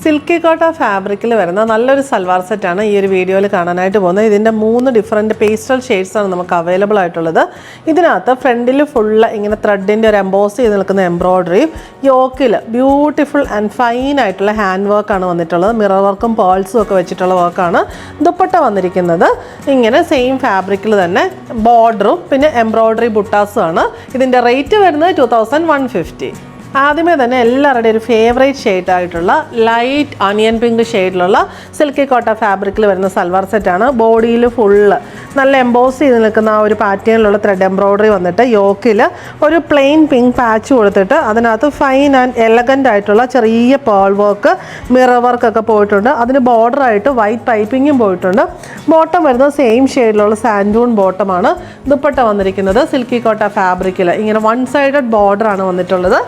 Silky കോട്ട ഫാബ്രിക്കിൽ വരുന്ന നല്ലൊരു സൽവാർ സെറ്റാണ് ഈ ഒരു വീഡിയോയിൽ കാണാനായിട്ട് പോകുന്നത്. ഇതിൻ്റെ 3 ഡിഫറെൻറ്റ് പേസ്റ്റൽ ഷെയ്ഡ്സാണ് നമുക്ക് അവൈലബിൾ ആയിട്ടുള്ളത്. ഇതിനകത്ത് ഫ്രണ്ടിൽ ഫുള്ള് ഇങ്ങനെ ത്രെഡിൻ്റെ ഒരു എംബോസ് ചെയ്ത് നിൽക്കുന്ന എംബ്രോയ്ഡറിയും യോക്കിൽ ബ്യൂട്ടിഫുൾ ആൻഡ് ഫൈൻ ആയിട്ടുള്ള ഹാൻഡ് വർക്കാണ് വന്നിട്ടുള്ളത്. മിറർ വർക്കും പേൾസും ഒക്കെ വെച്ചിട്ടുള്ള വർക്കാണ്. ദുപ്പട്ട വന്നിരിക്കുന്നത് ഇങ്ങനെ സെയിം ഫാബ്രിക്കിൽ തന്നെ ബോർഡറും പിന്നെ എംബ്രോയ്ഡറി ബുട്ടാസും ആണ്. ഇതിൻ്റെ റേറ്റ് വരുന്നത് 2150. ആദ്യമേ തന്നെ എല്ലാവരുടെയും ഒരു ഫേവറേറ്റ് ഷെയ്ഡായിട്ടുള്ള ലൈറ്റ് അനിയൻ പിങ്ക് ഷെയ്ഡിലുള്ള സിൽക്കി കോട്ട ഫാബ്രിക്കിൽ വരുന്ന സൽവാർ സെറ്റാണ്. ബോഡിയിൽ ഫുള്ള് നല്ല എംബോസ് ചെയ്ത് നിൽക്കുന്ന ആ ഒരു പാറ്റേണിലുള്ള ത്രെഡ് എംബ്രോയ്ഡറി വന്നിട്ട് യോക്കിൽ ഒരു പ്ലെയിൻ പിങ്ക് പാച്ച് കൊടുത്തിട്ട് അതിനകത്ത് ഫൈൻ ആൻഡ് എലഗൻ്റ് ആയിട്ടുള്ള ചെറിയ പേൾ വർക്ക്, മിറർ വർക്കൊക്കെ പോയിട്ടുണ്ട്. അതിന് ബോർഡറായിട്ട് വൈറ്റ് പൈപ്പിങ്ങും പോയിട്ടുണ്ട്. ബോട്ടം വരുന്നത് സെയിം ഷെയ്ഡിലുള്ള സാൻഡൂൺ ബോട്ടമാണ്. ദുപ്പട്ട വന്നിരിക്കുന്നത് സിൽക്കി കോട്ട ഫാബ്രിക്കിൽ ഇങ്ങനെ വൺ സൈഡഡ് ബോർഡറാണ് വന്നിട്ടുള്ളത്.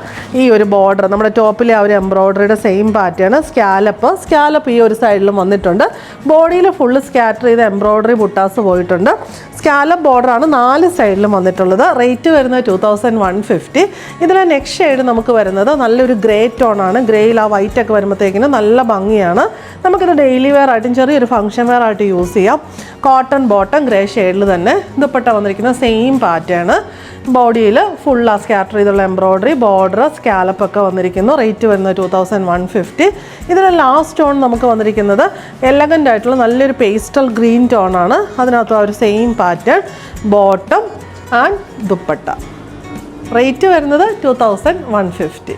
ഈ ഒരു ബോർഡർ നമ്മുടെ ടോപ്പിലെ ആ ഒരു എംബ്രോയ്ഡറിയുടെ സെയിം പാറ്റേൺ. സ്കാലപ്പ് ഈ ഒരു സൈഡിലും വന്നിട്ടുണ്ട്. ബോഡിയിൽ ഫുള്ള് സ്കാറ്റർ ചെയ്ത് എംബ്രോയ്ഡറി ബുട്ടാസ് പോയിട്ടുണ്ട്. സ്കാലപ്പ് ബോർഡറാണ് 4 സൈഡിലും വന്നിട്ടുള്ളത്. റേറ്റ് വരുന്നത് 2150. ഇതിലെ നെക്സ്റ്റ് ഷെയ്ഡ് നമുക്ക് വരുന്നത് നല്ലൊരു ഗ്രേ ടോണാണ്. ഗ്രേയിൽ ആ വൈറ്റ് ഒക്കെ വരുമ്പോഴത്തേക്കിന് നല്ല ഭംഗിയാണ്. നമുക്കിത് ഡെയിലി വെയർ ആയിട്ടും ചെറിയൊരു ഫംഗ്ഷൻ വെയർ ആയിട്ട് യൂസ് ചെയ്യാം. കോട്ടൺ ബോട്ടം ഗ്രേ ഷെയ്ഡിൽ തന്നെ ദുപ്പട്ട വന്നിരിക്കുന്ന സെയിം പാറ്റേൺ. ബോഡിയിൽ ഫുൾ ആ സ്കാറ്റർ ചെയ്തുള്ള എംബ്രോയ്ഡറി ബോർഡർ സ്കാലപ്പൊക്കെ വന്നിരിക്കുന്നു. റേറ്റ് വരുന്നത് 2150. ഇതിലെ ലാസ്റ്റ് ടോൺ നമുക്ക് വന്നിരിക്കുന്നത് എലഗൻ്റ് ആയിട്ടുള്ള നല്ലൊരു പേസ്റ്റൽ ഗ്രീൻ ടോണാണ്. അതിനകത്ത് ആ ഒരു same pattern bottom and dupatta. Rate വരുന്നത് 2150.